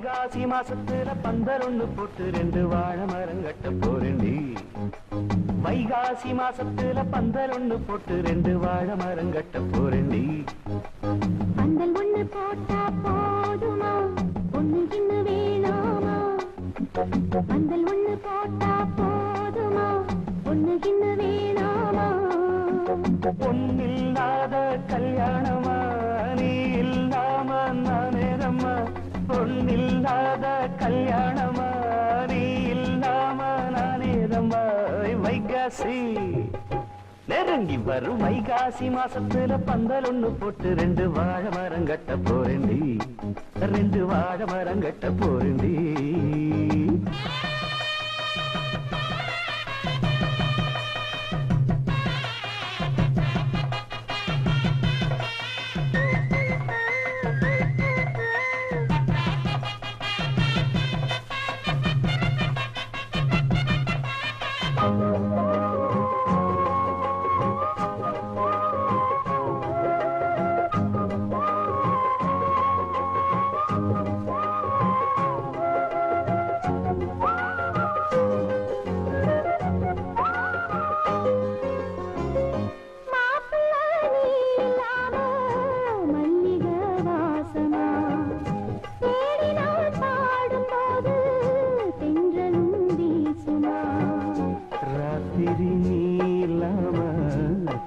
வைகாசி மாசத்துல பந்தல் ஒண்ணு போட்டு ரெண்டு வாழை மரம் கட்ட போறேன்டி. வைகாசி மாசத்துல பந்தல் ஒண்ணு போட்டு ரெண்டு வாழை மரம் கட்ட போறேன்டி. பந்தல் ஒண்ணு போட்டா போதுமா, ஒண்ணு இன்னும் வேணாமா? பந்தல் ஒண்ணு போட்டா போதுமா, ஒண்ணு இன்னும் வேணாமா? பொன்னில்லாத கல்யாணமா நீ இல்லாம நானேதம்மா. பொன்னில்லாத கல்யாணமா நீ இல்லாம நானேதம்மா. வைகாசி நெருங்கி வரும் வைகாசி மாசத்துல பந்தல் ஒண்ணு போட்டு ரெண்டு வாழை மரம் கட்ட போறேன்டி. ரெண்டு வாழை மரம் கட்ட போறேன்டி.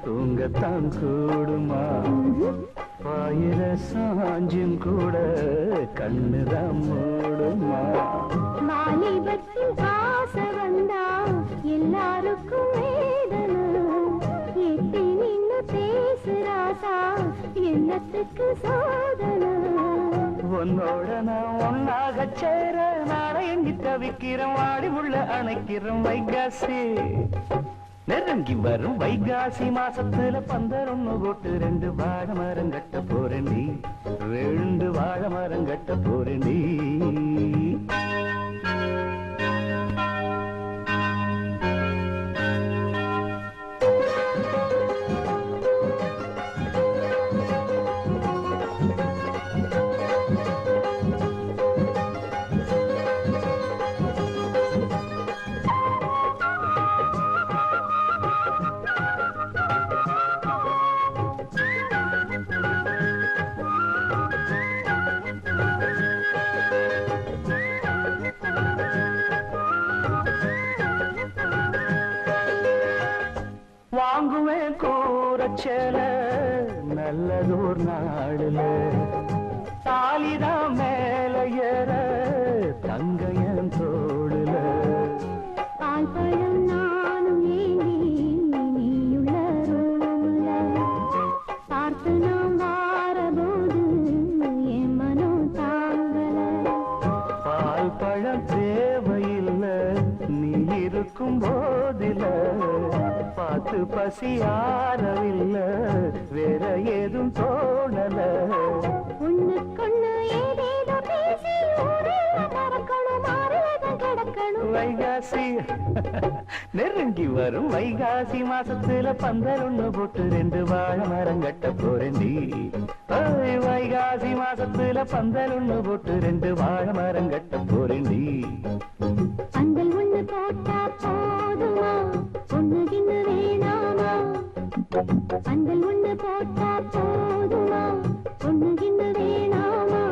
தூங்கத்தான் கூடுமா, பாயிர சாஞ்சும் கூட கண்ணுதான் மூடுமா. வாலிபத்தின் ஆசை வந்தா எல்லாருக்கும் வேதனை. எட்டி நின்னு பேசுறாசா என்னத்துக்கு சோதனை? உன்னோட நான் ஒன்னாக சேர நாளை எங்கி தவிக்கிறோம், வாடி உள்ள அணைக்கிறோம். வைகாசி நெருங்கி வரும் வைகாசி மாசத்துல பந்தல் ஒண்ணு போட்டு ரெண்டு வாழை மரம் கட்ட போறேன்டி. ரெண்டு வாழை மரம் கட்ட போறேன்டி. வாங்குவேன் கூரச்சேல நல்லதோர் நாடுல, தாலிதான் மேல ஏற தங்கையன் தோடுல. பால் பழம் நானும் ஏங்கி நீயுள்ள ரூமுல, பார்த்து நாம் வாரபோது என் மனம் தாங்கல. பால் பழம் தேவையில்லை நீ இருக்கும் போதில, பார்த்து பசி ஆறவில்லை வேற ஏதும் தோணல. ஒண்ணுக்கொண்ணு ஏதேதோ பேசி ஊரெல்லாம் மறக்கணும், மாறுவதும் கிடக்கணும். வைகாசி நெருங்கி வரும் வைகாசி மாசத்துல பந்தல் ஒண்ணு போட்டு ரெண்டு வாழை மரம் கட்ட போறேன்டி. வைகாசி மாசத்துல பந்தல் ஒண்ணு போட்டு ரெண்டு வாழை மரம் கட்ட போறேன்டி. பந்தல் ஒண்ணு போட்டா போதுமா, ஒண்ணு இன்னும் வேணாமா? பந்தல் ஒண்ணு போட்டா போதுமா, ஒண்ணு இன்னும் வேணாமா?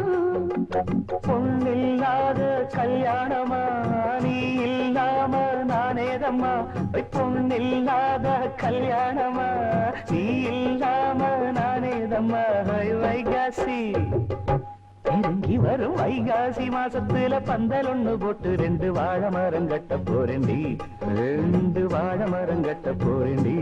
பொன்னில்லாத கல்யாணமா நீ இல்லாம நானேதம்மா. பொன்னில்லாத கல்யாணமா நீ இல்லாம நானேதம்மா. வைகாசி நெருங்கி வரும் வைகாசி மாசத்துல பந்தல் ஒண்ணு போட்டு ரெண்டு வாழை மரம் கட்ட போறேன்டி. ரெண்டு வாழை மரம் கட்ட போறேன்டி.